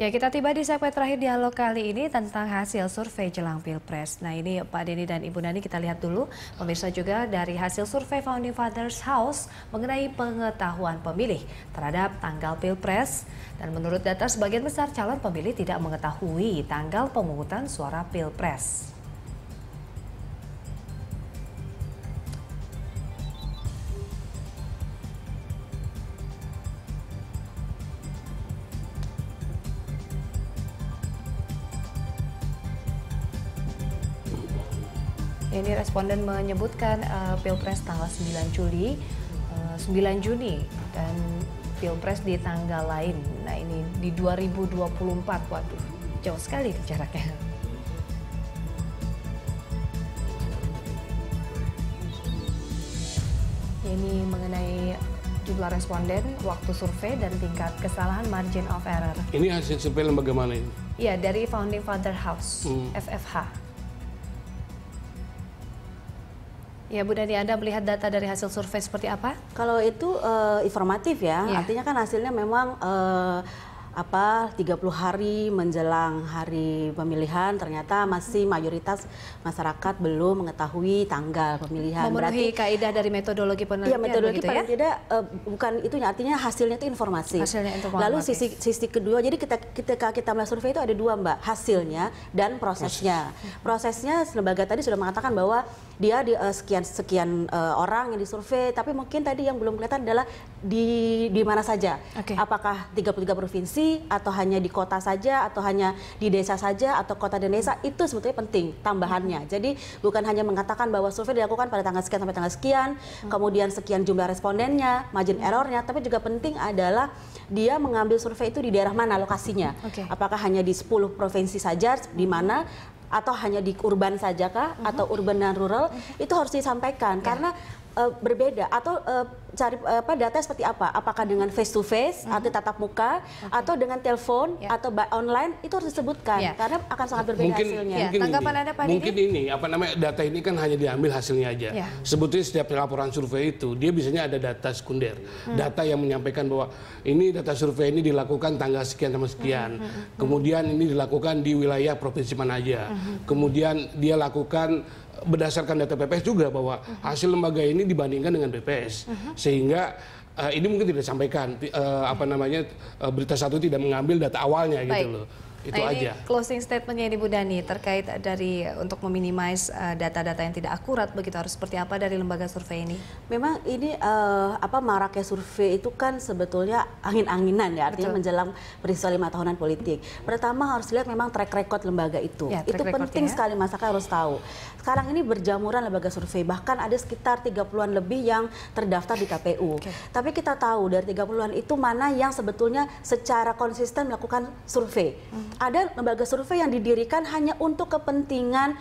Ya, kita tiba di segmen terakhir dialog kali ini tentang hasil survei jelang Pilpres. Nah, ini Pak Denny dan Ibu Nani kita lihat dulu. Pemirsa juga dari hasil survei Founding Fathers House mengenai pengetahuan pemilih terhadap tanggal Pilpres. Dan menurut data sebagian besar calon pemilih tidak mengetahui tanggal pemungutan suara Pilpres. Ini responden menyebutkan Pilpres tanggal 9 Juli, 9 Juni, dan Pilpres di tanggal lain. Nah, ini di 2024, waduh, jauh sekali jaraknya. Ini mengenai jumlah responden, waktu survei, dan tingkat kesalahan margin of error. Ini hasil survei lembaga mana ini? Ya, dari Founding Father House, FFH. Ya, Bu Dani, Anda melihat data dari hasil survei seperti apa? Kalau itu informatif ya, artinya kan hasilnya memang 30 hari menjelang hari pemilihan ternyata masih mayoritas masyarakat belum mengetahui tanggal pemilihan. Memenuhi kaidah dari metodologi penelitian. Iya, metodologi begitu, paling tidak bukan itunya, artinya hasilnya itu informasi. Lalu sisi kedua, jadi ketika kita melakukan survei itu ada dua, Mbak, hasilnya dan prosesnya. Prosesnya lembaga tadi sudah mengatakan bahwa dia di sekian orang yang disurvei, tapi mungkin tadi yang belum kelihatan adalah di mana saja. Apakah 33 provinsi atau hanya di kota saja, atau hanya di desa saja, atau kota dan desa, itu sebetulnya penting tambahannya. Jadi bukan hanya mengatakan bahwa survei dilakukan pada tanggal sekian sampai tanggal sekian, kemudian sekian jumlah respondennya, margin errornya, tapi juga penting adalah dia mengambil survei itu di daerah mana lokasinya. Apakah hanya di 10 provinsi saja, di mana, atau hanya di urban saja kah, atau urban dan rural, itu harus disampaikan karena berbeda. Atau cari data seperti apa? Apakah dengan face to face, arti tatap muka, atau dengan telepon, atau online, itu harus disebutkan karena akan sangat berbeda hasilnya. Tanggapan Anda, Pak Denny? Mungkin ini data ini kan hanya diambil hasilnya aja. Sebetulnya setiap laporan survei itu dia biasanya ada data sekunder, data yang menyampaikan bahwa ini data survei ini dilakukan tanggal sekian sama sekian, kemudian ini dilakukan di wilayah provinsi mana aja, kemudian dia lakukan berdasarkan data BPS juga bahwa hasil lembaga ini dibandingkan dengan BPS, sehingga ini mungkin tidak disampaikan berita satu tidak mengambil data awalnya. Gitu loh. Itu ini aja. Closing statementnya ini Bu Dani terkait dari untuk meminimais data-data yang tidak akurat, begitu harus seperti apa dari lembaga survei ini? Memang ini maraknya survei itu kan sebetulnya angin-anginan ya, artinya menjelang peristiwa 5 tahunan politik. Pertama harus lihat memang track record lembaga itu. Itu penting sekali, masyarakat harus tahu. Sekarang ini berjamuran lembaga survei, bahkan ada sekitar 30-an lebih yang terdaftar di KPU. Tapi kita tahu dari 30-an itu mana yang sebetulnya secara konsisten melakukan survei. Ada lembaga survei yang didirikan hanya untuk kepentingan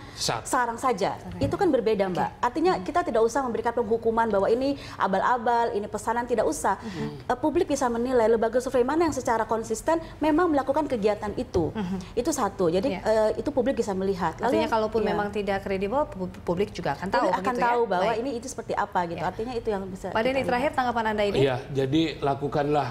sarang saja. Itu kan berbeda, Mbak. Artinya kita tidak usah memberikan penghukuman bahwa ini abal-abal, ini pesanan, tidak usah. Publik bisa menilai lembaga survei mana yang secara konsisten memang melakukan kegiatan itu. Itu satu. Jadi itu publik bisa melihat. Artinya kalaupun memang tidak kredibel, publik juga akan tahu. Publik akan tahu bahwa ini itu seperti apa gitu. Artinya itu yang bisa. Pak Denny, terakhir tanggapan Anda ini? Iya, jadi lakukanlah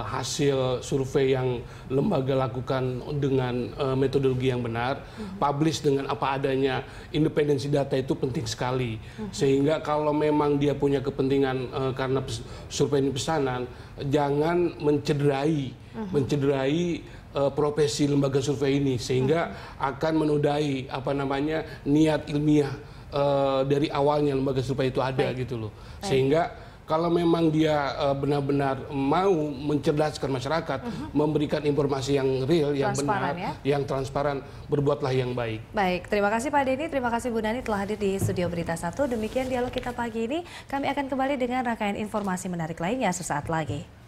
hasil survei yang lembaga lakukan dengan metodologi yang benar, publish dengan apa adanya, independensi data itu penting sekali. Sehingga kalau memang dia punya kepentingan karena survei ini pesanan, jangan mencederai profesi lembaga survei ini, sehingga akan menodai niat ilmiah dari awalnya lembaga survei itu ada gitu loh. Sehingga kalau memang dia benar-benar mau mencerdaskan masyarakat, memberikan informasi yang real, yang benar, yang transparan, berbuatlah yang baik. Baik, terima kasih Pak Denny, terima kasih Bu Nani telah hadir di Studio Berita 1. Demikian dialog kita pagi ini. Kami akan kembali dengan rangkaian informasi menarik lainnya sesaat lagi.